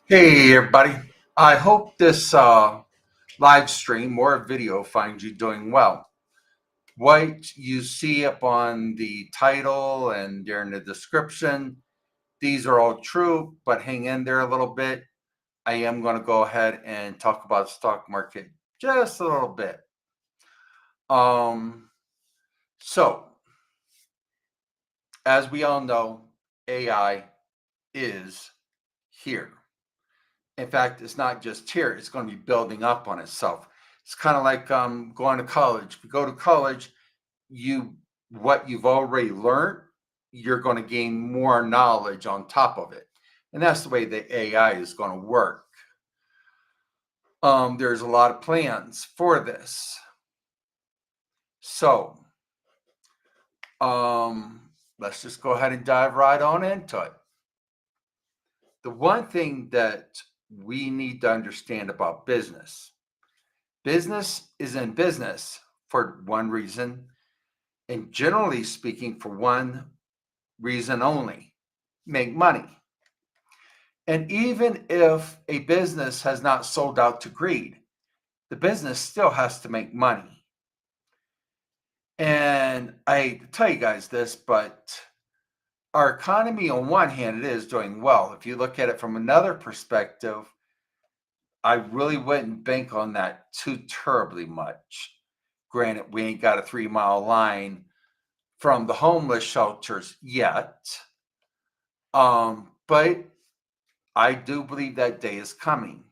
Hey, everybody. I hope this live stream or video finds you doing well. What you see up on the title and during the description, these are all true, but hang in there a little bit. I am going to go ahead and talk about the stock market just a little bit. Um, so, as we all know, AI is here. In fact, it's not just here, it's going to be building up on itself. It's kind of like going to college. If you go to college, you what you've already learned, you're going to gain more knowledge on top of it. And that's the way the AI is going to work. There's a lot of plans for this. So let's just go ahead and dive right on into it. The one thing that we need to understand about business is in business for one reason, and generally speaking, for one reason only: make money. And even if a business has not sold out to greed, the business still has to make money. And I hate to tell you guys this, but our economy, on one hand, it is doing well. If you look at it from another perspective, I really wouldn't bank on that too terribly much. Granted, we ain't got a 3 mile line from the homeless shelters yet. But I do believe that day is coming.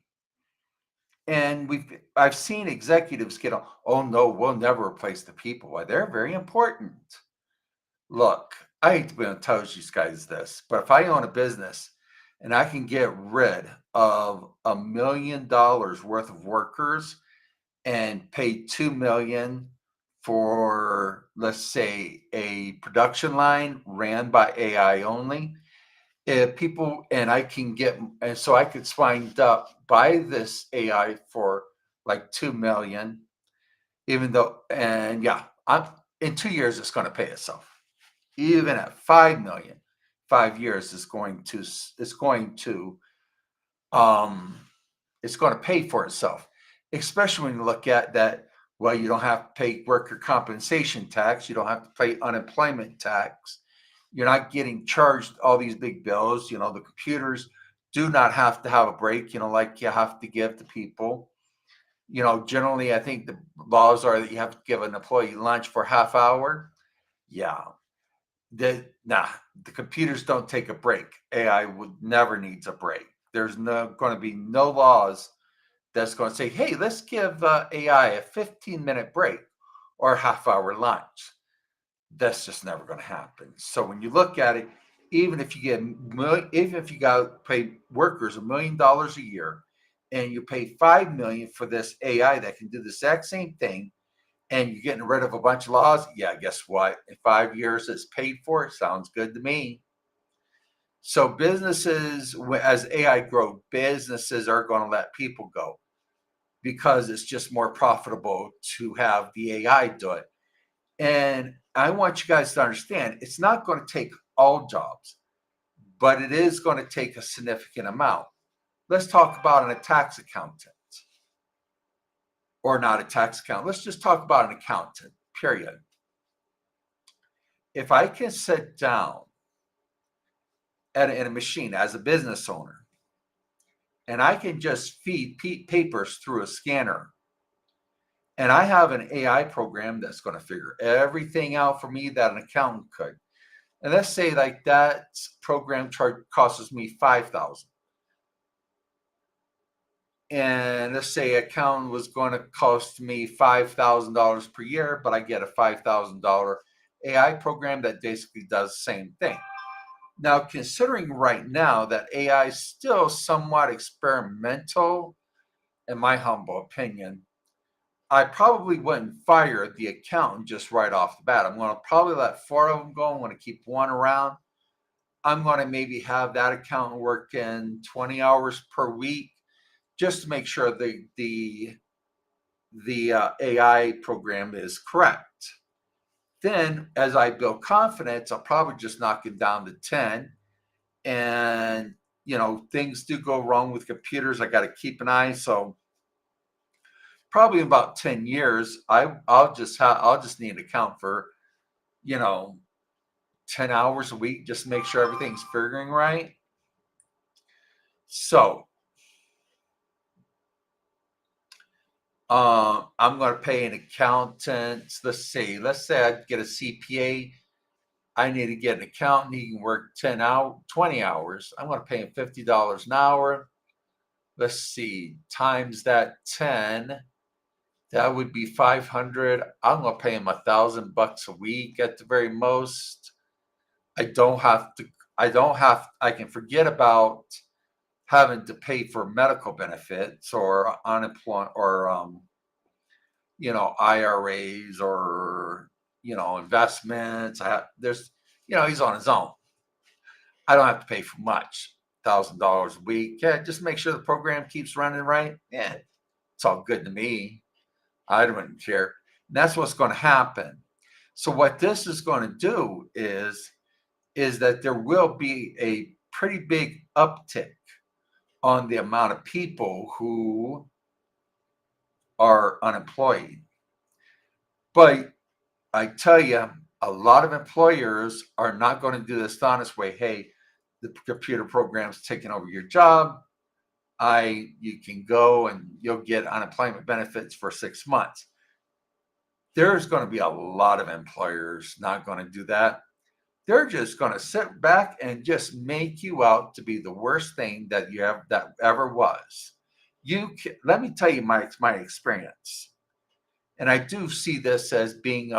And I've seen executives get on, oh no, we'll never replace the people. Why, they're very important. Look, I hate to be able to tell you guys this, but if I own a business and I can get rid of $1 million worth of workers and pay 2 million for, let's say, a production line ran by AI only, if people, and I can get, and so I could wind up buy this AI for like 2 million, even though, and yeah, I'm in 2 years it's going to pay itself. Even at 5 million, 5 years is going to um it's going to pay for itself. Especially when you look at that, well, you don't have to pay worker compensation tax, you don't have to pay unemployment tax, you're not getting charged all these big bills. The computers do not have to have a break, like you have to give to people. Generally, I think the laws are that you have to give an employee lunch for half hour. Yeah. The computers don't take a break. AI would never needs a break. There's going to be no laws that's going to say, hey, let's give AI a 15-minute break or a half-hour lunch. That's just never going to happen. So when you look at it, even if you got to pay workers $1 million a year, and you pay 5 million for this AI that can do the exact same thing, and you're getting rid of a bunch of laws, yeah, guess what? In 5 years, it's paid for. Sounds good to me. So businesses, as AI grow, businesses are going to let people go because it's just more profitable to have the AI do it. And I want you guys to understand, it's not going to take all jobs, but it is going to take a significant amount. Let's talk about a tax accountant, or not a tax accountant. Let's just talk about an accountant, period. If I can sit down in a machine as a business owner, and I can just feed papers through a scanner, and I have an AI program that's going to figure everything out for me that an accountant could. And let's say like that program charge costs me 5,000. And let's say accountant was going to cost me $5,000 per year, but I get a $5,000 AI program that basically does the same thing. Now, considering right now that AI is still somewhat experimental, in my humble opinion, I probably wouldn't fire the accountant just right off the bat. I'm going to probably let 4 of them go. I'm going to keep one around. I'm going to maybe have that accountant working 20 hours per week just to make sure the AI program is correct. Then, as I build confidence, I'll probably just knock it down to 10, and things do go wrong with computers. I got to keep an eye. So probably in about 10 years, I'll just need an account for, you know, 10 hours a week, just make sure everything's figuring right. So I'm going to pay an accountant. Let's say I get a CPA. I need to get an accountant. He can work 20 hours. I'm going to pay him $50 an hour. Let's see, times that 10, that would be 500. I'm going to pay him $1,000 a week at the very most. I can forget about having to pay for medical benefits or unemployment or IRAs or investments. He's on his own. I don't have to pay for much. $1,000 a week. Yeah, just make sure the program keeps running right. Yeah, it's all good to me. I don't care. And that's what's going to happen. So what this is going to do is that there will be a pretty big uptick on the amount of people who are unemployed. But I tell you, a lot of employers are not going to do this the honest way. Hey, the computer program's taking over your job. You can go and you'll get unemployment benefits for 6 months. There's going to be a lot of employers not going to do that. They're just going to sit back and just make you out to be the worst thing that ever was. Let me tell you my experience, and I do see this as being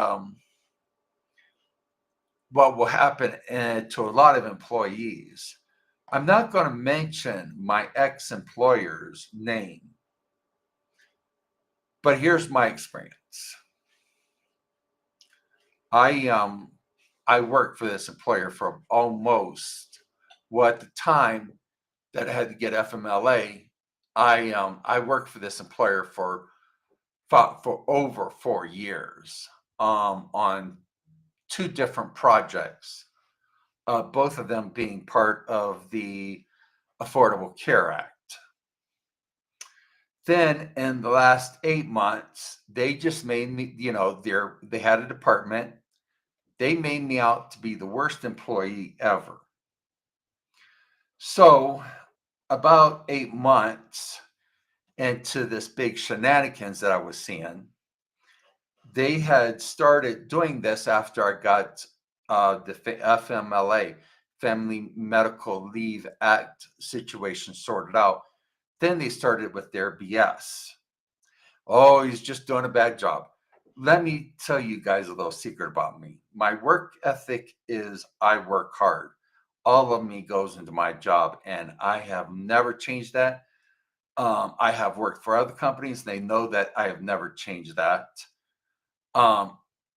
what will happen to a lot of employees. I'm not going to mention my ex-employer's name, but here's my experience. I worked for this employer for almost, at the time that I had to get FMLA, I worked for this employer for over 4 years on 2 different projects, both of them being part of the Affordable Care Act. Then in the last 8 months, they just made me, they had a department. They made me out to be the worst employee ever. So about 8 months into this big shenanigans that I was seeing, they had started doing this after I got the FMLA, Family Medical Leave Act situation sorted out. Then they started with their BS. Oh, he's just doing a bad job. Let me tell you guys a little secret about me. My work ethic is I work hard. All of me goes into my job, and I have never changed that. I have worked for other companies. They know that I have never changed that.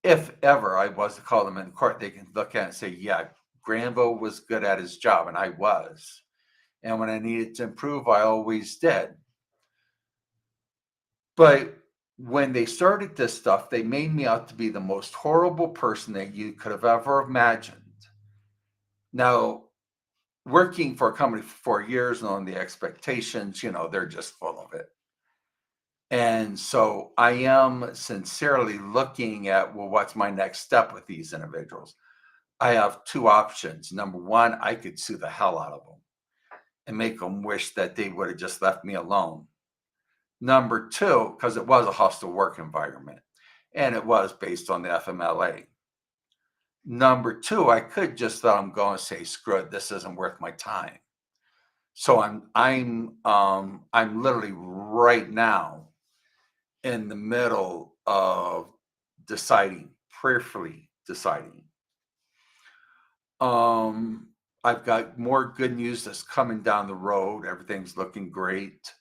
If ever I was to call them in court, they can look at it and say, yeah, Granville was good at his job, and I was. And when I needed to improve, I always did. But when they started this stuff, they made me out to be the most horrible person that you could have ever imagined. Now, working for a company for 4 years and on the expectations, they're just full of it. And so I am sincerely looking at, well, what's my next step with these individuals? I have 2 options. Number one, I could sue the hell out of them and make them wish that they would have just left me alone. Number 2, because it was a hostile work environment and it was based on the FMLA. Number 2, I could just let them go and say, screw it, this isn't worth my time. So I'm literally right now in the middle of prayerfully deciding. I've got more good news that's coming down the road. Everything's looking great.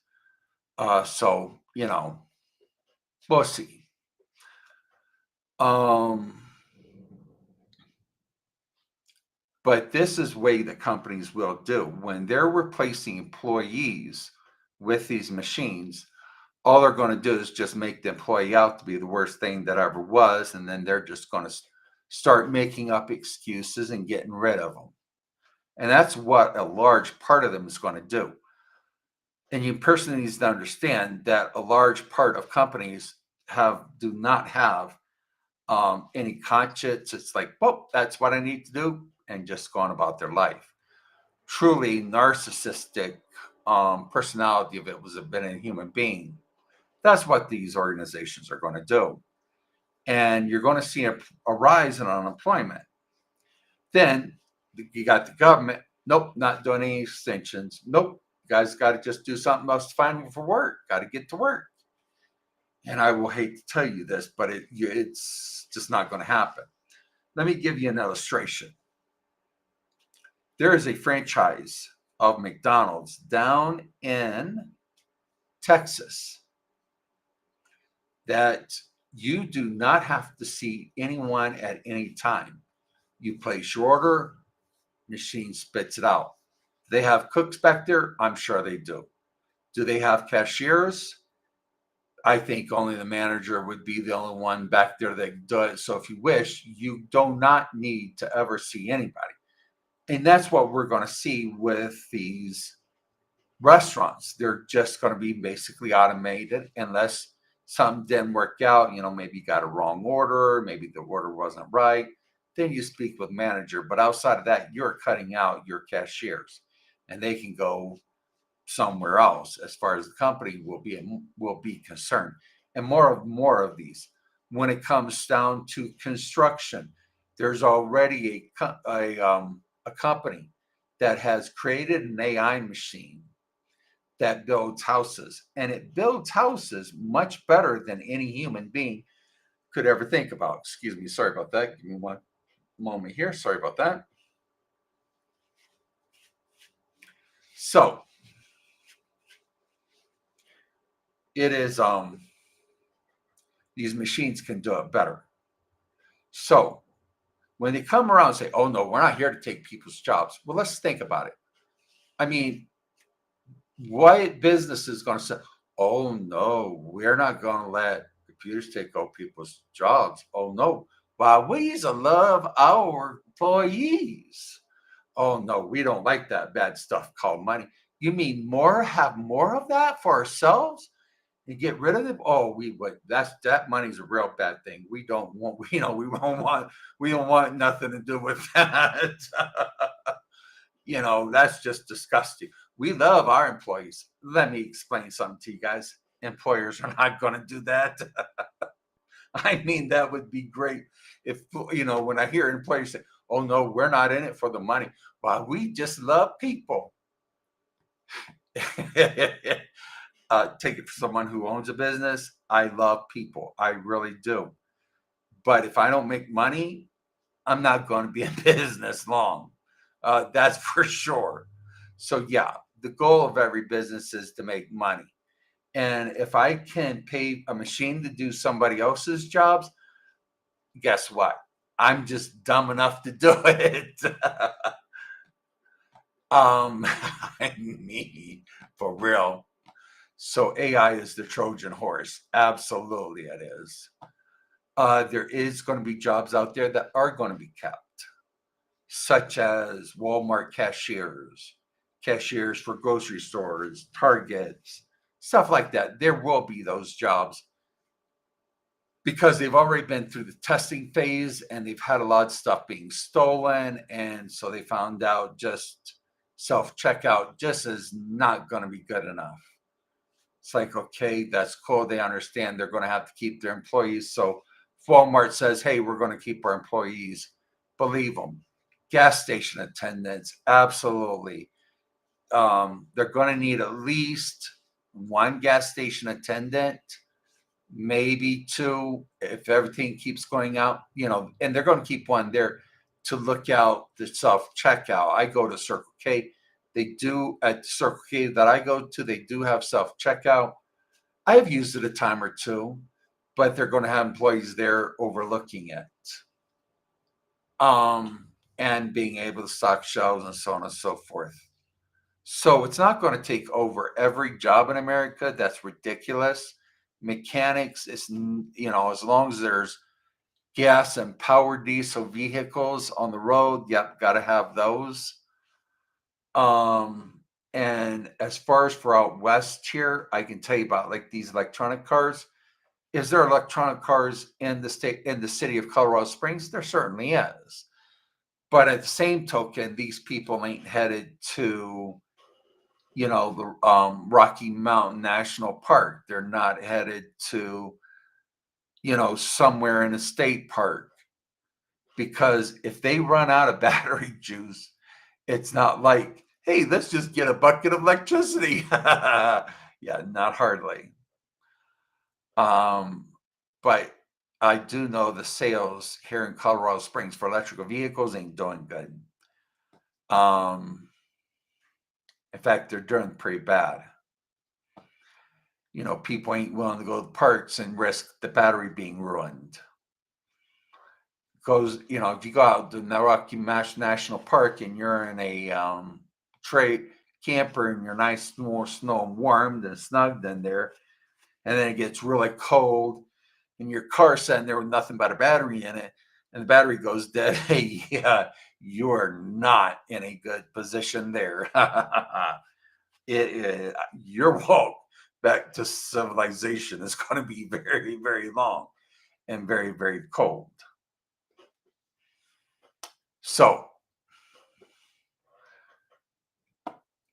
So, we'll see. But this is way the companies will do. When they're replacing employees with these machines, all they're going to do is just make the employee out to be the worst thing that ever was. And then they're just going to start making up excuses and getting rid of them. And that's what a large part of them is going to do. And you personally need to understand that a large part of companies do not have any conscience. It's like, well, that's what I need to do, and just going about their life. Truly narcissistic personality, if it was been a human being, that's what these organizations are going to do. And you're going to see a rise in unemployment. Then you got the government. Nope, not doing any extensions. Nope, you guys got to just do something else to find for work. Got to get to work. And I will hate to tell you this, but it's just not going to happen. Let me give you an illustration. There is a franchise of McDonald's down in Texas that you do not have to see anyone at any time. You place your order, machine spits it out. Do they have cooks back there? I'm sure they do. Do they have cashiers? I think only the manager would be the only one back there that does. So if you wish, you do not need to ever see anybody. And that's what we're going to see with these restaurants. They're just going to be basically automated unless something didn't work out. Maybe you got a wrong order, maybe the order wasn't right. Then you speak with manager. But outside of that, you're cutting out your cashiers, and they can go somewhere else as far as the company will be concerned. And more of these. When it comes down to construction, there's already a company that has created an AI machine that builds houses, and it builds houses much better than any human being could ever think about. Excuse me, sorry about that. Give me one moment here. Sorry about that. So it is these machines can do it better. So when they come around and say, oh no, we're not here to take people's jobs. Well, let's think about it. I mean, what business is going to say, oh no, we're not going to let computers take over people's jobs? Oh no, well, we love our employees. Oh no, we don't like that bad stuff called money. You mean have more of that for ourselves and get rid of them? Oh, we would. That money's a real bad thing. We don't want. We don't want nothing to do with that. That's just disgusting. We love our employees. Let me explain something to you guys. Employers are not going to do that. I mean, that would be great if, when I hear employers say, oh no, we're not in it for the money. Well, we just love people. Take it for someone who owns a business. I love people. I really do. But if I don't make money, I'm not going to be in business long. That's for sure. So yeah, the goal of every business is to make money. And if I can pay a machine to do somebody else's jobs, guess what? I'm just dumb enough to do it. I mean, for real. So AI is the Trojan horse. Absolutely, it is. There is going to be jobs out there that are going to be kept, such as Walmart cashiers for grocery stores, Targets, stuff like that. There will be those jobs because they've already been through the testing phase and they've had a lot of stuff being stolen. And so they found out just self-checkout just is not going to be good enough. It's like, okay, that's cool. They understand they're going to have to keep their employees. So Walmart says, hey, we're going to keep our employees. Believe them. Gas station attendants, absolutely. They're going to need at least one gas station attendant, maybe two, if everything keeps going out, and they're going to keep one there to look out the self-checkout. I go to Circle K. They do at the Circle K that I go to, they do have self-checkout. I have used it a time or two, but they're going to have employees there overlooking it. And being able to stock shelves and so on and so forth. So it's not going to take over every job in America. That's ridiculous. Mechanics is, as long as there's gas and power diesel vehicles on the road, yep, got to have those. And as far as for out west here, I can tell you about like these electronic cars. Is there electronic cars in the city of Colorado Springs? There certainly is. But at the same token, these people ain't headed to, the Rocky Mountain National Park. They're not headed to, somewhere in a state park, because if they run out of battery juice, it's not like, hey, let's just get a bucket of electricity. Yeah, not hardly. But I do know the sales here in Colorado Springs for electrical vehicles ain't doing good. In fact, they're doing pretty bad. People ain't willing to go to the parks and risk the battery being ruined. Because, if you go out to the Rocky Mountain National Park and you're in a trade camper and you're nice, more snow and warmed and snugged in there, and then it gets really cold and your car's sitting there with nothing but a battery in it, and the battery goes dead, hey, yeah, you're not in a good position there. Your walk back to civilization is going to be very, very long and very, very cold. So,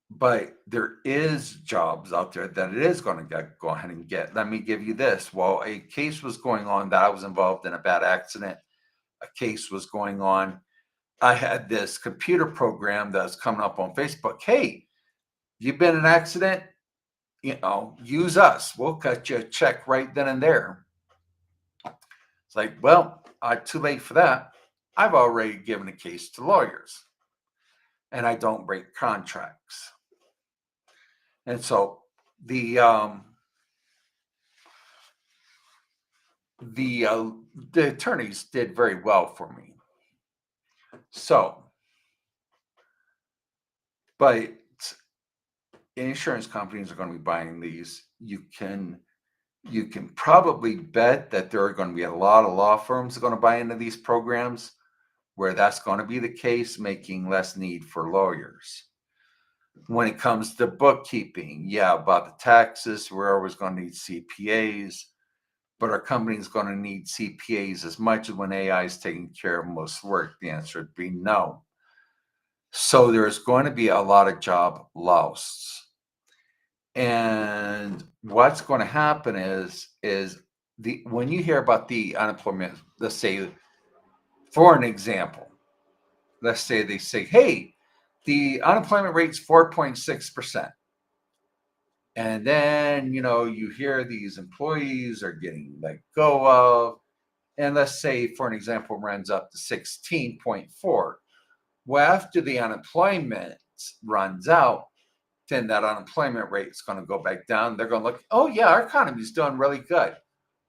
but there is jobs out there that it is going to go ahead and get. Let me give you this. While a case was going on that I was involved in a bad accident, a case was going on. I had this computer program that's coming up on Facebook. Hey, you've been in an accident? Use us. We'll cut you a check right then and there. It's like, well, too late for that. I've already given a case to lawyers, and I don't break contracts. And so the attorneys did very well for me. So, but insurance companies are going to be buying these. You can probably bet that there are going to be a lot of law firms that are going to buy into these programs, where that's going to be the case, making less need for lawyers. When it comes to bookkeeping, yeah, about the taxes, we're always going to need CPAs, but our company's going to need CPAs as much as when AI is taking care of most work? The answer would be no. So there's going to be a lot of job loss. And what's going to happen is when you hear about the unemployment, let's say, for an example, let's say they say, hey, the unemployment rate's 4.6%. And then, you hear these employees are getting let go of, and let's say, for an example, runs up to 16.4. Well, after the unemployment runs out, then that unemployment rate is going to go back down. They're going to look, oh yeah, our economy is doing really good.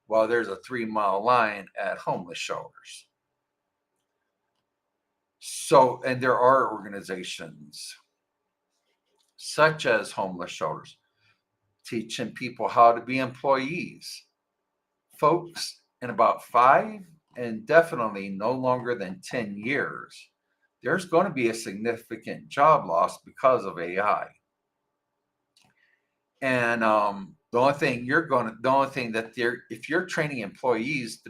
Well, there's a 3-mile line at homeless shelters. So, and there are organizations such as homeless shelters teaching people how to be employees. Folks, in about 5 and definitely no longer than 10 years, there's going to be a significant job loss because of AI. And the only thing that if you're training employees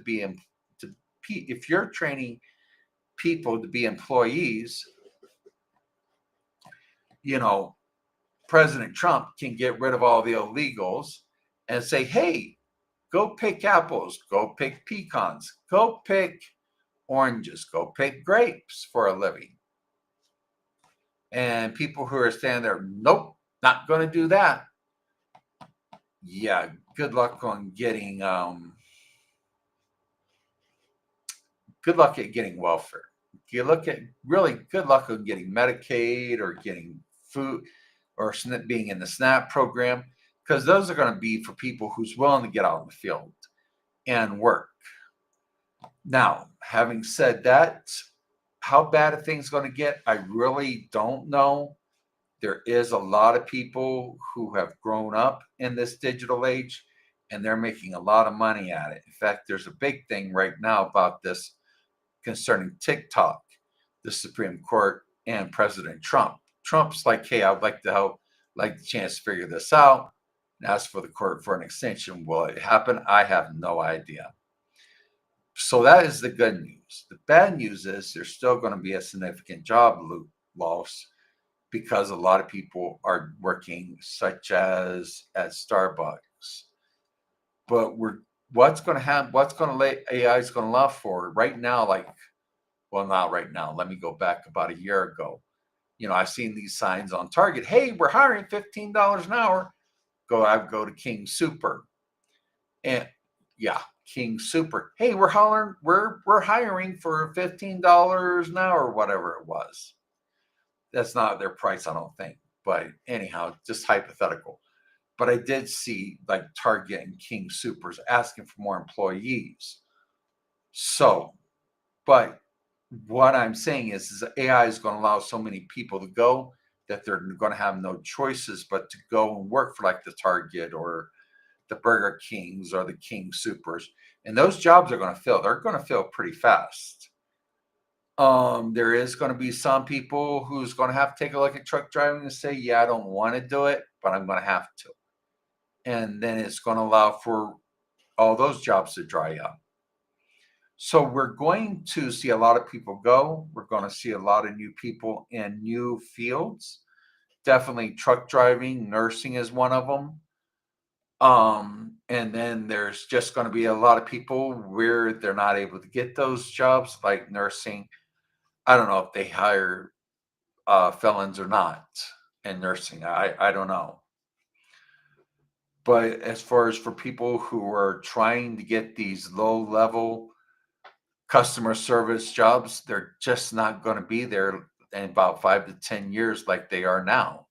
if you're training people to be employees, President Trump can get rid of all the illegals and say, hey, go pick apples, go pick pecans, go pick oranges, go pick grapes for a living. And people who are standing there, nope, not going to do that. Yeah, good luck on getting good luck at getting welfare. You look at really good luck on getting Medicaid or getting food or being in the SNAP program, because those are going to be for people who's willing to get out in the field and work. Now, having said that, how bad are things going to get? I really don't know. There is a lot of people who have grown up in this digital age, and they're making a lot of money at it. In fact, there's a big thing right now about this concerning TikTok, the Supreme Court, and President Trump Trump's like, hey, I'd like to help, like the chance to figure this out, and ask for the court for an extension. Will it happen? I have no idea. So that is the good news. The bad news is there's still going to be a significant job loss because a lot of people are working, such as at Starbucks. But what's going to happen? What's going to lay AI is going to allow for right now? Like, well, not right now. Let me go back about a year ago. I've seen these signs on Target. Hey, we're hiring $15 an hour. I go to King Super, and yeah, King Super. Hey, we're hiring for $15 an hour, whatever it was. That's not their price, I don't think. But anyhow, just hypothetical. But I did see like Target and King Supers asking for more employees. So, but what I'm saying is AI is going to allow so many people to go that they're going to have no choices but to go and work for like the Target or the Burger Kings or the King Supers. And those jobs are going to fill. They're going to fill pretty fast. There is going to be some people who's going to have to take a look at truck driving and say, yeah, I don't want to do it, but I'm going to have to. And then it's going to allow for all those jobs to dry up. So we're going to see a lot of people go. We're going to see a lot of new people in new fields. Definitely truck driving, nursing is one of them. And then there's just going to be a lot of people where they're not able to get those jobs, like nursing. I don't know if they hire felons or not in nursing. I don't know. But as far as for people who are trying to get these low level customer service jobs, they're just not going to be there in about 5 to 10 years like they are now.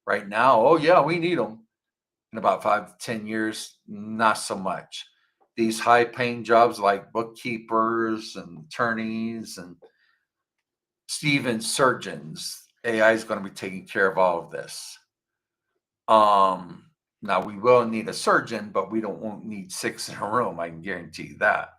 Right now, oh yeah, we need them. In about 5 to 10 years, not so much. These high paying jobs like bookkeepers and attorneys and even surgeons, AI is going to be taking care of all of this. Now we will need a surgeon, but we won't need 6 in a room. I can guarantee you that.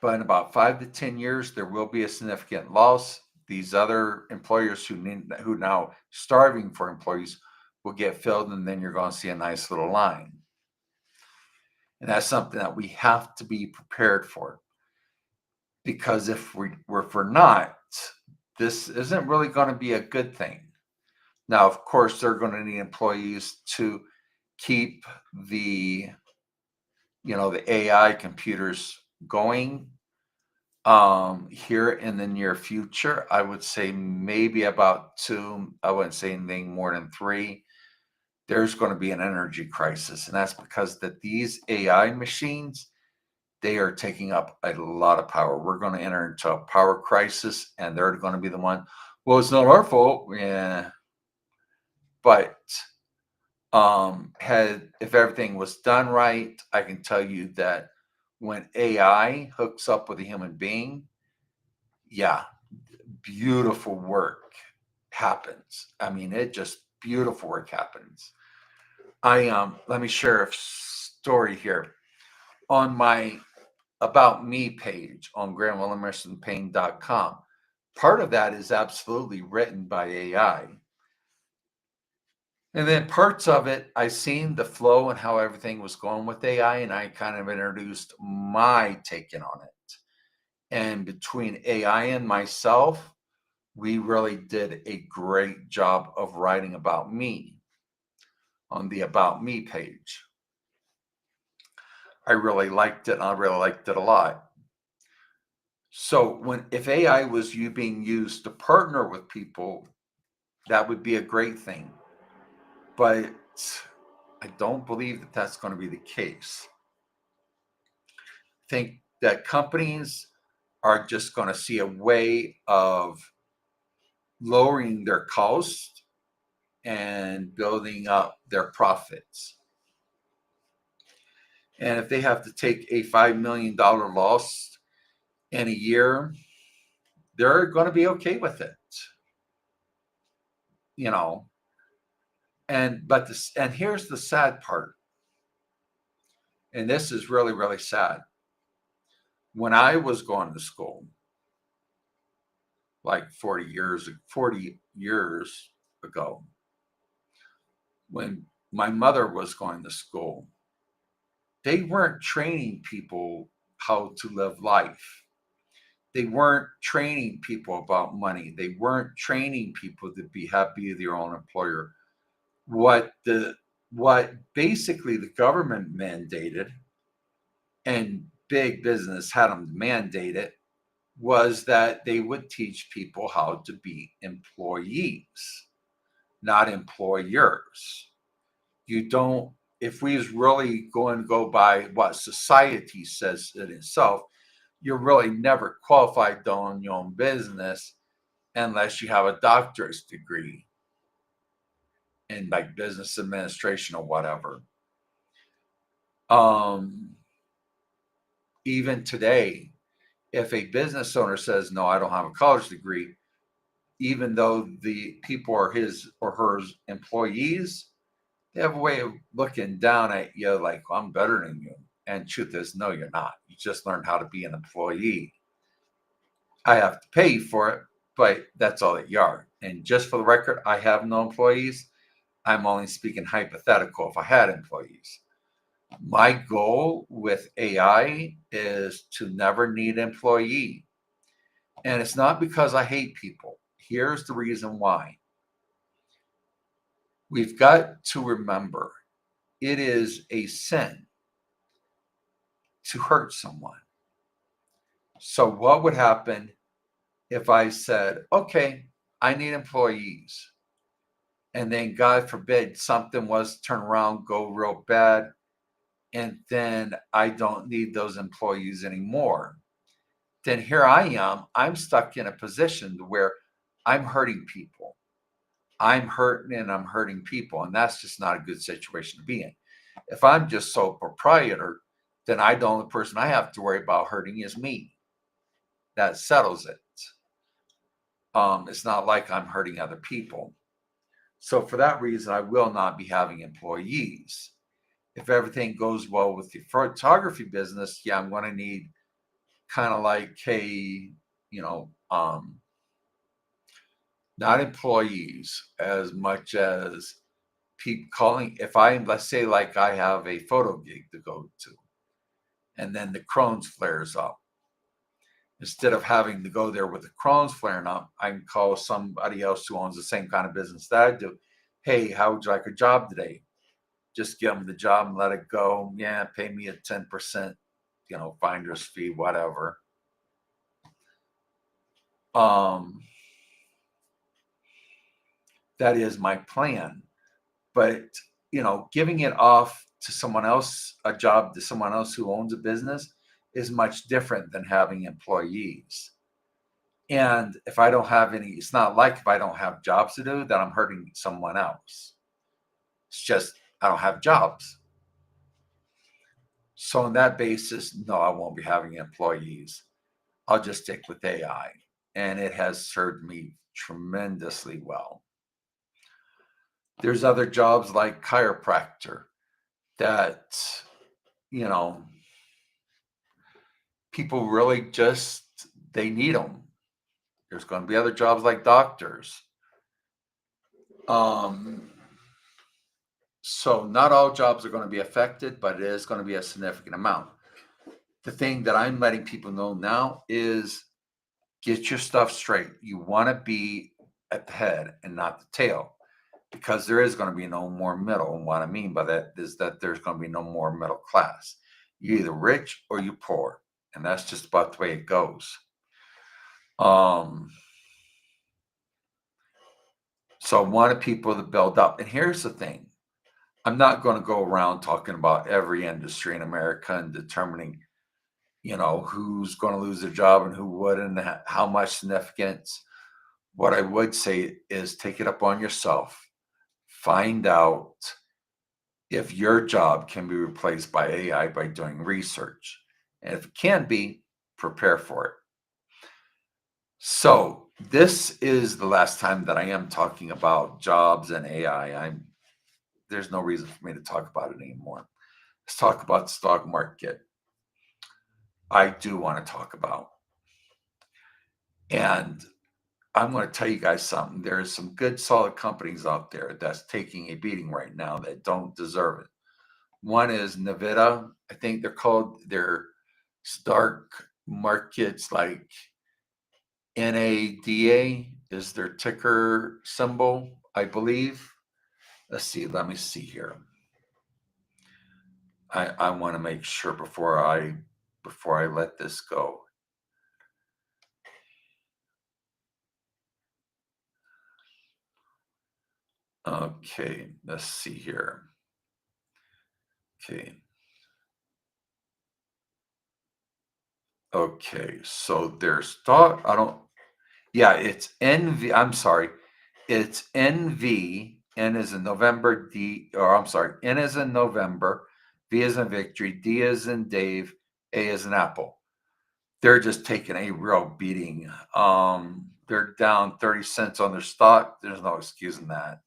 But in about 5 to 10 years, there will be a significant loss. These other employers who now starving for employees will get filled, and then you're going to see a nice little line. And that's something that we have to be prepared for. Because if we're not, this isn't really going to be a good thing. Now, of course, they're going to need employees to keep the AI computers going here in the near future. I would say maybe about 2. I wouldn't say anything more than 3. There's going to be an energy crisis, and that's because that these AI machines, they are taking up a lot of power. We're going to enter into a power crisis, and they're going to be the one. Well, it's not our fault. Yeah, but if everything was done right, I can tell you that when AI hooks up with a human being, yeah, beautiful work happens. I mean, it just beautiful work happens. Let me share a story here. On my About Me page on GrantWilliamsonPayne.com, part of that is absolutely written by AI. And then parts of it, I seen the flow and how everything was going with AI, and I kind of introduced my take in on it. And between AI and myself, we really did a great job of writing about me on the About Me page. I really liked it, and I really liked it a lot. So if AI was being used to partner with people, that would be a great thing. But I don't believe that that's going to be the case. I think that companies are just going to see a way of lowering their cost and building up their profits. And if they have to take a $5 million loss in a year, they're going to be okay with it. And here's the sad part. And this is really, really sad. when I was going to school, like 40 years ago, when my mother was going to school, they weren't training people how to live life. They weren't training people about money. They weren't training people to be happy with their own employer. What basically the government mandated and big business had them mandate it was that they would teach people how to be employees, not employers. You don't, if we is really going to go by what society says it itself, you're really never qualified to own your own business unless you have a doctorate degree in like business administration or whatever. Even today, if a business owner says, no, I don't have a college degree, even though the people are his or her employees, they have a way of looking down at you like, well, I'm better than you. And truth is, no, you're not. You just learned how to be an employee. I have to pay you for it, but that's all that you are. And just for the record, I have no employees. I'm only speaking hypothetical if I had employees. My goal with AI is to never need an employee. And it's not because I hate people. Here's the reason why. We've got to remember it is a sin to hurt someone. So, what would happen if I said, okay, I need employees? And then, God forbid, something was to turn around, go real bad, and then I don't need those employees anymore. Then here I am. I'm stuck in a position where I'm hurting people. I'm hurting and I'm hurting people. And that's just not a good situation to be in. If I'm just sole proprietor, then the only person I have to worry about hurting is me. That settles it. It's not like I'm hurting other people. So for that reason, I will not be having employees. If everything goes well with the photography business, yeah, I'm going to need kind of like not employees as much as people calling. If let's say like I have a photo gig to go to, and then the Crohn's flares up. Instead of having to go there with the Crohn's flaring up, I can call somebody else who owns the same kind of business that I do. Hey, how would you like a job today? Just give them the job and let it go. Yeah, pay me a 10%, finder's fee, whatever. That is my plan. But, giving it off to someone else, a job to someone else who owns a business is much different than having employees. And if I don't have any, it's not like if I don't have jobs to do, that I'm hurting someone else. It's just I don't have jobs. So on that basis, no, I won't be having employees. I'll just stick with AI. And it has served me tremendously well. There's other jobs like chiropractor that, people really just, they need them. There's going to be other jobs like doctors. So not all jobs are going to be affected, but it is going to be a significant amount. The thing that I'm letting people know now is get your stuff straight. You want to be at the head and not the tail, because there is going to be no more middle. And what I mean by that is that there's going to be no more middle class. You're either rich or you're poor. And that's just about the way it goes. So I wanted people to build up. And here's the thing. I'm not going to go around talking about every industry in America and determining, who's going to lose their job and who wouldn't, and how much significance. What I would say is take it up on yourself. Find out if your job can be replaced by AI by doing research. And if it can be, prepare for it. So this is the last time that I am talking about jobs and AI. There's no reason for me to talk about it anymore. Let's talk about the stock market. I do want to talk about. And I'm going to tell you guys something. There's some good, solid companies out there that's taking a beating right now that don't deserve it. One is Nvidia. I think they're called their Stark Markets, like NADA is their ticker symbol, I believe. Let's see. Let me see here. I want to make sure before I let this go. Okay, let's see here. Okay. Okay, so there's stock. I don't. Yeah, it's NV. I'm sorry. It's NV. N is in November. D. Or I'm sorry. N is in November. V is in Victory. D is in Dave. A is in Apple. They're just taking a real beating. They're down 30 cents on their stock. There's no excusing that.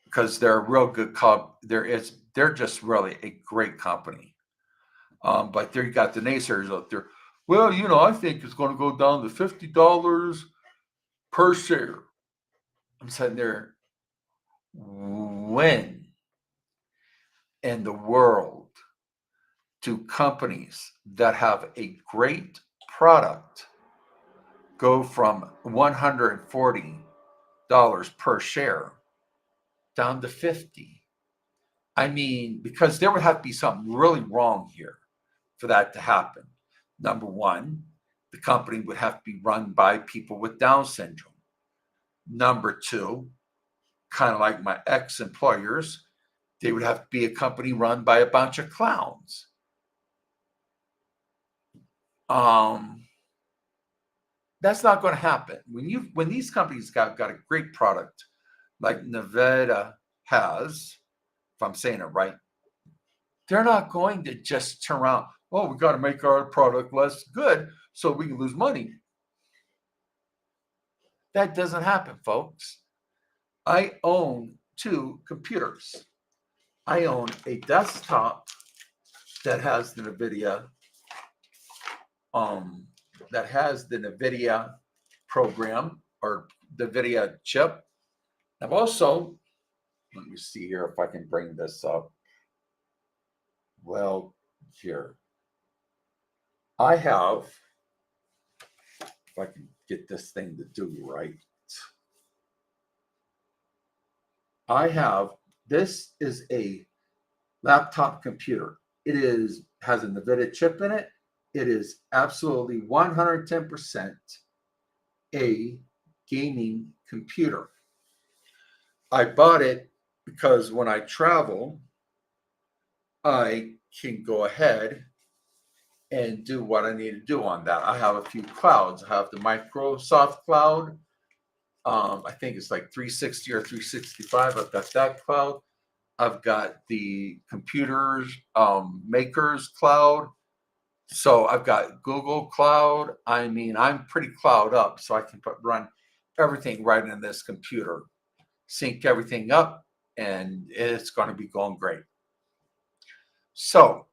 Because they're a real good they're just really a great company. But there you got the naysayers out there. Well, I think it's going to go down to $50 per share. I'm sitting there. When in the world do companies that have a great product go from $140 per share down to 50? I mean, because there would have to be something really wrong here for that to happen. Number one, the company would have to be run by people with Down syndrome. Number two, kind of like my ex-employers, they would have to be a company run by a bunch of clowns. That's not going to happen. When these companies got a great product like Nevada has, if I'm saying it right, they're not going to just turn around. Oh, we got to make our product less good so we can lose money. That doesn't happen, folks. I own 2 computers. I own a desktop that has the NVIDIA program or the NVIDIA chip. I've also, let me see here if I can bring this up. Well, here. I have, if I can get this thing to do right. This is a laptop computer. It has a NVIDIA chip in it. It is absolutely 110% a gaming computer. I bought it because when I travel, I can go ahead and do what I need to do on that. I have a few clouds. I have the Microsoft cloud. I think it's like 360 or 365. I've got that cloud. I've got the computers makers cloud. So I've got Google Cloud. I mean, I'm pretty cloud up, so I can run everything right in this computer, sync everything up, and it's going to be going great. So,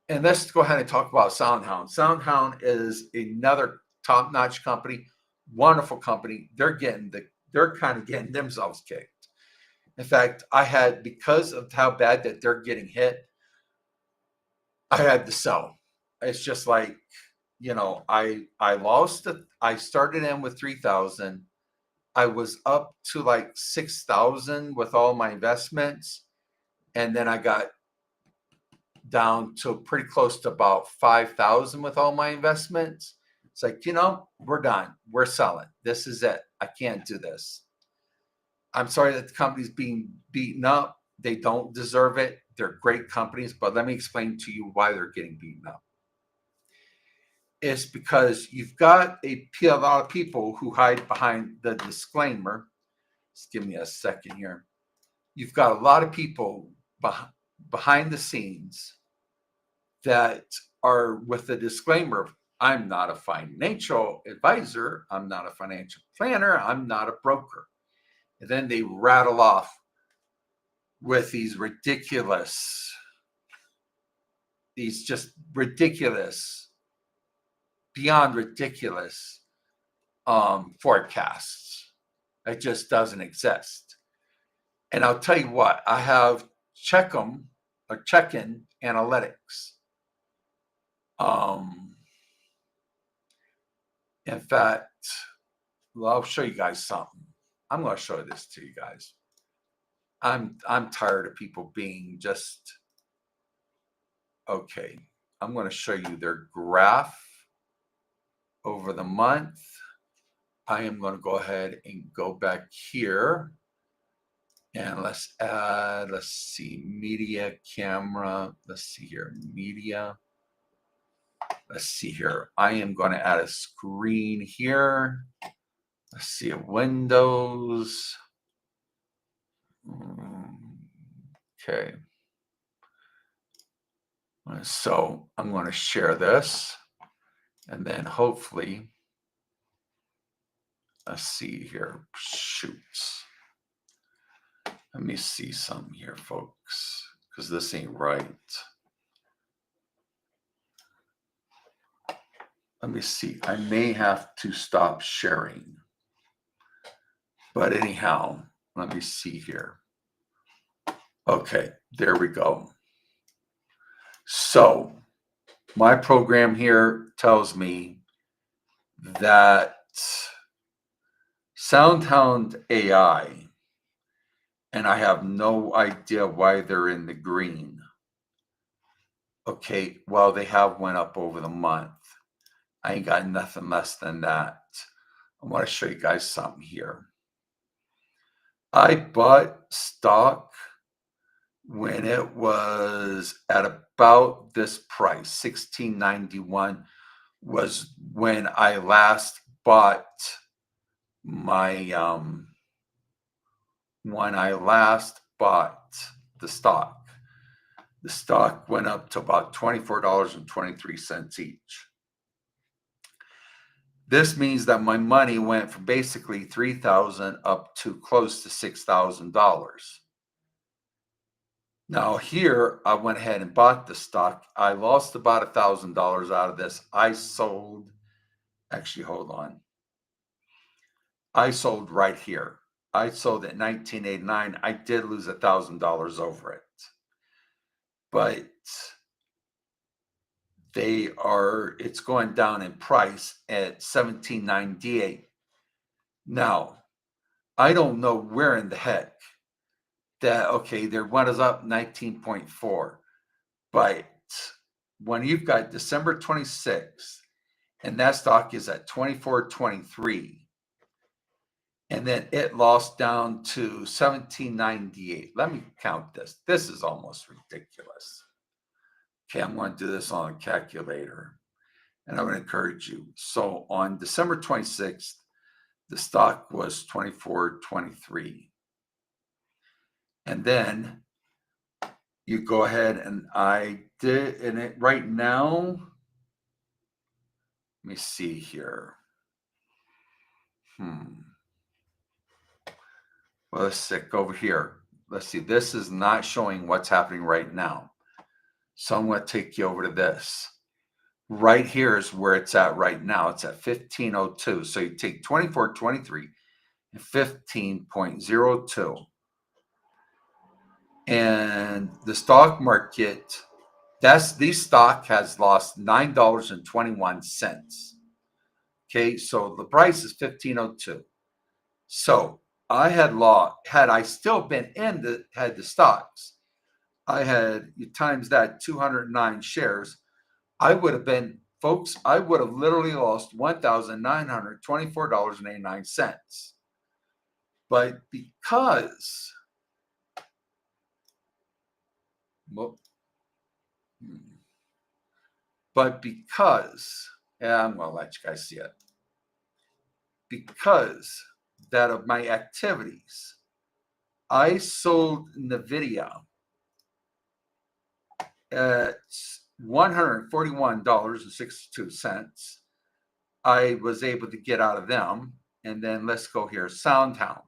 and let's go ahead and talk about SoundHound. SoundHound is another top-notch company, wonderful company. They're kind of getting themselves kicked. In fact, because of how bad that they're getting hit, I had to sell. It's just like, I lost it. I started in with 3,000. I was up to like 6,000 with all my investments. And then I got down to pretty close to about 5,000 with all my investments. It's like, we're done. We're selling. This is it. I can't do this. I'm sorry that the company's being beaten up. They don't deserve it. They're great companies, but let me explain to you why they're getting beaten up. It's because you've got a lot of people who hide behind the disclaimer. Just give me a second here. You've got a lot of people behind the scenes that are with the disclaimer, I'm not a financial advisor, I'm not a financial planner, I'm not a broker. And then they rattle off with these just ridiculous, beyond ridiculous forecasts. It just doesn't exist. And I'll tell you what, I have check-in analytics. In fact, well, I'll show you guys something. I'm going to show this to you guys. I'm tired of people being just okay. I'm going to show you their graph over the month. I am going to go ahead and go back here. And let's see, media, camera. Let's see here, media. Let's see here. I am going to add a screen here. Let's see, Windows. Okay. So I'm going to share this. And then hopefully, let's see here, shoots. Let me see something here, folks, because this ain't right. Let me see. I may have to stop sharing. But anyhow, let me see here. Okay, there we go. So my program here tells me that SoundHound AI, and I have no idea why they're in the green. Okay, well, they have went up over the month. I ain't got nothing less than that. I want to show you guys something here. I bought stock when it was at about this price, $16.91 was when I last bought my the stock. The stock went up to about $24.23 each. This means that my money went from basically $3,000 up to close to $6,000. Now here, I went ahead and bought the stock. I lost about $1,000 out of this. I sold, actually, hold on. I sold right here. I sold at $19.89. I did lose $1,000 over it. But it's going down in price at $17.98. Now, I don't know where in the heck that, okay, their one is up 19.4, but when you've got December 26th and that stock is at 24.23, and then it lost down to 17.98. Let me count this. This is almost ridiculous. Okay, I'm going to do this on a calculator, and I'm going to encourage you. So on December 26th, the stock was 24.23. And then you go ahead and I did, and it right now, let me see here. Well, let's go over here. Let's see. This is not showing what's happening right now. So I'm going to take you over to this. Right here is where it's at right now. It's at 15.02. So you take 24.23 and 15.02. And the stock market, this stock has lost $9.21. Okay, so the price is 15.02. So I had I still been in the stocks, I had, you times that 209 shares, I would have been, folks, I would have literally lost $1,924.89. But because, yeah, I'm going to let you guys see it. Because that of my activities, I sold NVIDIA at $141.62. I was able to get out of them. And then let's go here, SoundHound.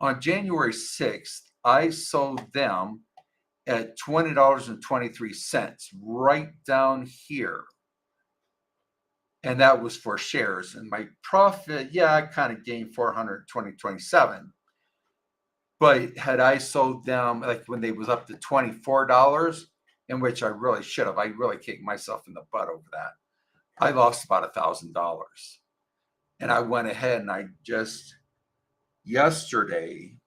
On January 6th, I sold them at $20.23, right down here. And that was for shares. And my profit, yeah, I kind of gained 420.27. But had I sold them like when they was up to $24, in which I really should have, I really kicked myself in the butt over that. I lost about $1,000. And I went ahead and I just yesterday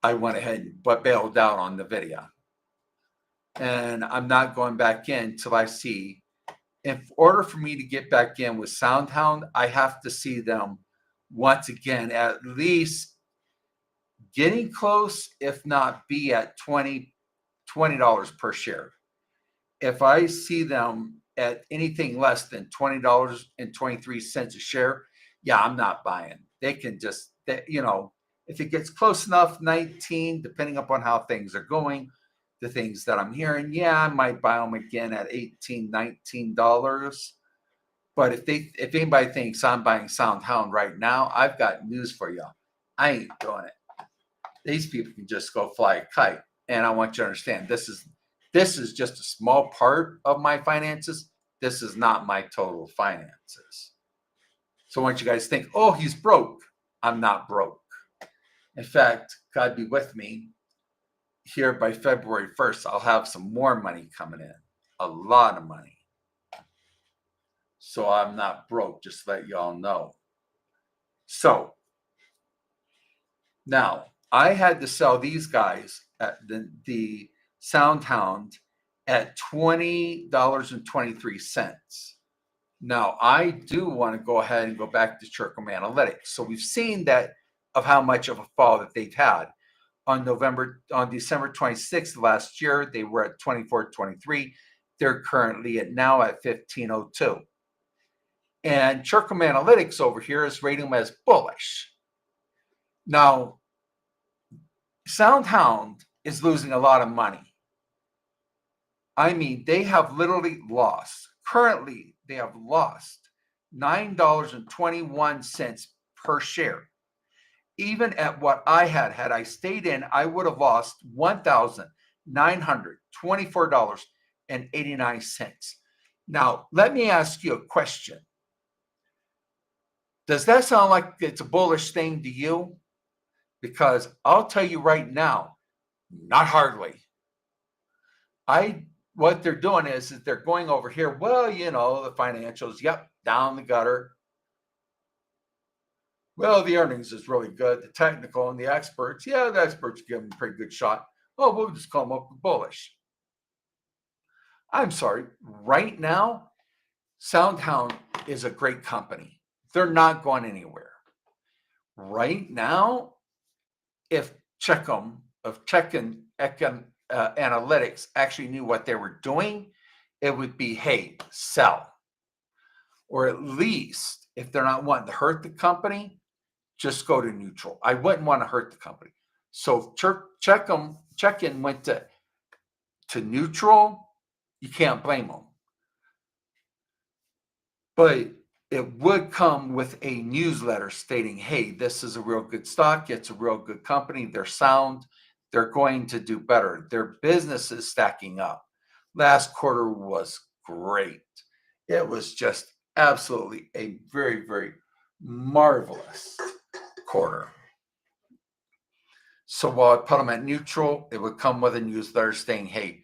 I went ahead and bailed out on the video. And I'm not going back in till I see, in order for me to get back in with SoundHound, I have to see them once again, at least getting close, if not be at $20 per share. If I see them at anything less than $20.23 a share, yeah, I'm not buying. They can just, if it gets close enough, 19, depending upon how things are going, the things that I'm hearing, yeah, I might buy them again at $18, $19. But if anybody thinks I'm buying SoundHound right now, I've got news for you. I ain't doing it. These people can just go fly a kite. And I want you to understand, this is just a small part of my finances. This is not my total finances. So I want you guys to think, oh, he's broke. I'm not broke. In fact, God be with me. Here by February 1st, I'll have some more money coming in. A lot of money. So I'm not broke, just to let y'all know. So now I had to sell these guys at the SoundHound at $20.23. Now, I do want to go ahead and go back to Chercom Analytics. So we've seen that of how much of a fall that they've had. On December 26th last year, they were at 24.23. They're currently now at 15.02. And Chercom Analytics over here is rating them as bullish. Now, SoundHound is losing a lot of money. I mean, they have literally lost. Currently, they have lost $9.21 per share. Even at what I had I stayed in, I would have lost $1,924.89. Now, let me ask you a question. Does that sound like it's a bullish thing to you? Because I'll tell you right now, not hardly. What they're doing is they're going over here. Well, the financials, yep, down the gutter. Well, the earnings is really good. The technical and the experts, yeah, the experts give them a pretty good shot. Oh, we'll just call them up bullish. I'm sorry. Right now, SoundHound is a great company. They're not going anywhere. Right now, if Chercom Analytics actually knew what they were doing, it would be, hey, sell. Or at least, if they're not wanting to hurt the company, just go to neutral. I wouldn't want to hurt the company. So Check-in went to neutral. You can't blame them. But it would come with a newsletter stating, hey, this is a real good stock. It's a real good company. They're sound. They're going to do better. Their business is stacking up. Last quarter was great. It was just absolutely a very, very marvelous quarter. So while I put them at neutral, it would come with a newsletter saying, hey,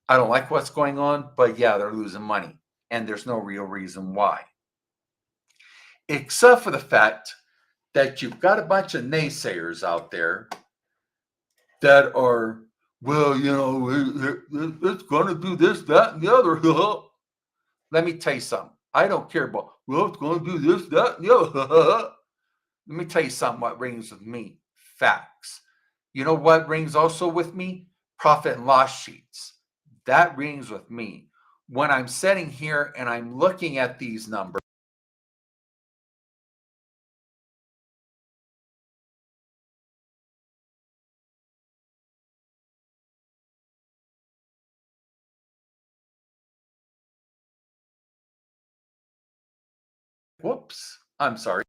I don't like what's going on, but yeah, they're losing money. And there's no real reason why. Except for the fact that you've got a bunch of naysayers out there that are, well, it's going to do this, that, and the other. Let me tell you something. I don't care about, well, it's going to do this, that, and the other. Let me tell you something what rings with me. Facts. You know what rings also with me? Profit and loss sheets. That rings with me. When I'm sitting here and I'm looking at these numbers, whoops, I'm sorry.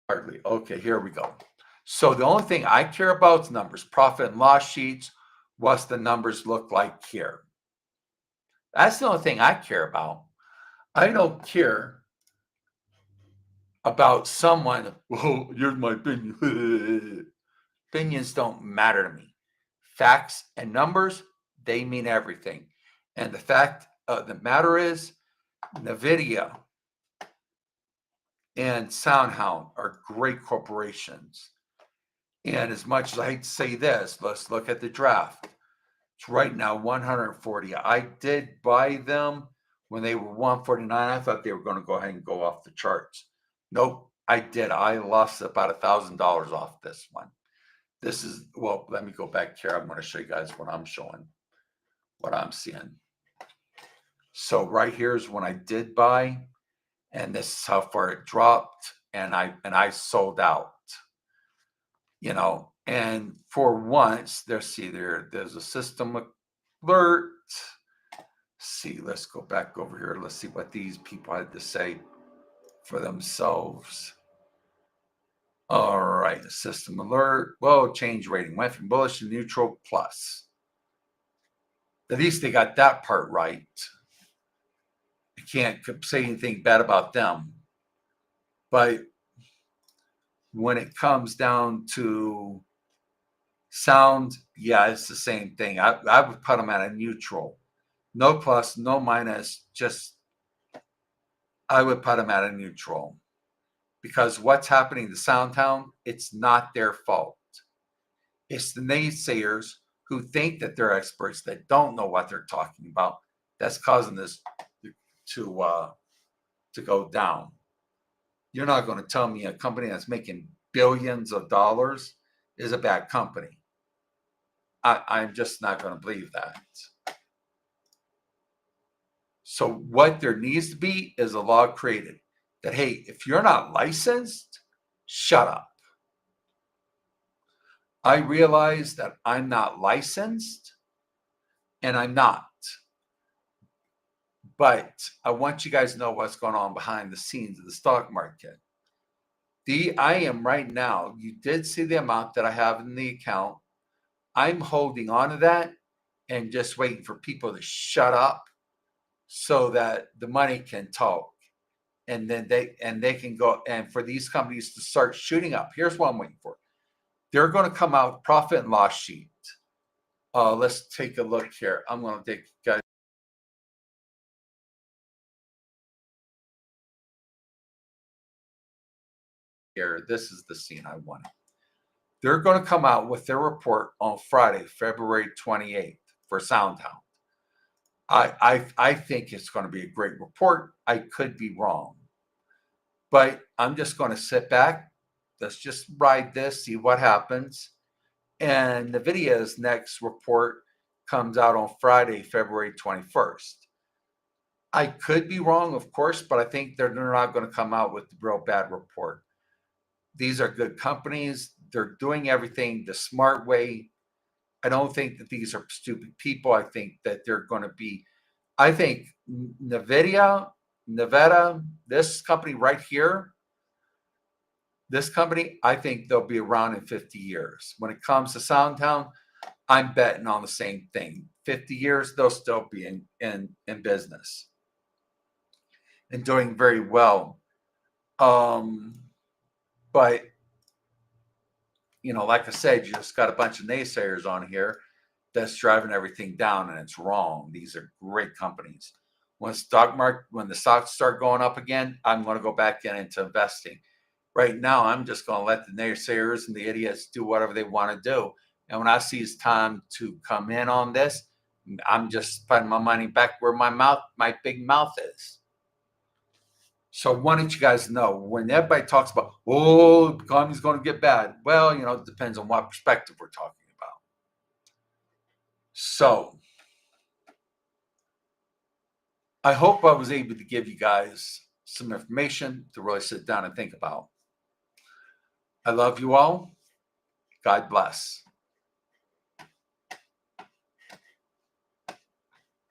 Hardly. Okay, here we go. So the only thing I care about is numbers, profit and loss sheets. What's the numbers look like here? That's the only thing I care about. I don't care about someone, well, here's my opinion. Opinions don't matter to me. Facts and numbers, they mean everything. And the fact of the matter is, NVIDIA and SoundHound are great corporations. And as much as I hate to say this, let's look at the draft. It's right now 140. I did buy them when they were 149. I thought they were going to go ahead and go off the charts. Nope, I did. I lost about $1,000 off this one. This is, well, let me go back here. I'm going to show you guys what I'm showing, what I'm seeing. So right here is when I did buy, and this is how far it dropped, and I sold out. You know, and for once, there's a system alert. See, let's go back over here. Let's see what these people had to say for themselves. All right, system alert. Whoa, change rating went from bullish to neutral plus. At least they got that part right. You can't say anything bad about them. But when it comes down to sound, yeah, it's the same thing. I would put them at a neutral. No plus, no minus, just I would put them at a neutral. Because what's happening to SoundHound, it's not their fault. It's the naysayers who think that they're experts that don't know what they're talking about. That's causing this to go down. You're not going to tell me a company that's making billions of dollars is a bad company. I'm just not going to believe that. So what there needs to be is a law created that, hey, if you're not licensed, shut up. I realize that I'm not licensed, and I'm not. But I want you guys to know what's going on behind the scenes of the stock market. I am right now, you did see the amount that I have in the account. I'm holding on to that and just waiting for people to shut up so that the money can talk. And then they can go, and for these companies to start shooting up. Here's what I'm waiting for. They're going to come out with profit and loss sheet. Let's take a look here. I'm going to take guys. Here, this is the scene I wanted. They're going to come out with their report on Friday, February 28th for SoundHound. I think it's going to be a great report. I could be wrong, but I'm just going to sit back. Let's just ride this, see what happens. And NVIDIA's next report comes out on Friday, February 21st. I could be wrong, of course, but I think they're not going to come out with the real bad report. These are good companies. They're doing everything the smart way. I don't think that these are stupid people. I think that they're going to be, I think Nevada, this company right here, this company, I think they'll be around in 50 years. When it comes to SoundHound, I'm betting on the same thing. 50 years, they'll still be in business and doing very well. But, you know, like I said, you just got a bunch of naysayers on here that's driving everything down, and it's wrong. These are great companies. When the stocks start going up again, I'm going to go back into investing. Right now, I'm just going to let the naysayers and the idiots do whatever they want to do. And when I see it's time to come in on this, I'm just putting my money back where my big mouth is. So why don't you guys know, when everybody talks about, oh, the economy's going to get bad, well, you know, it depends on what perspective we're talking about. So I hope I was able to give you guys some information to really sit down and think about. I love you all. God bless.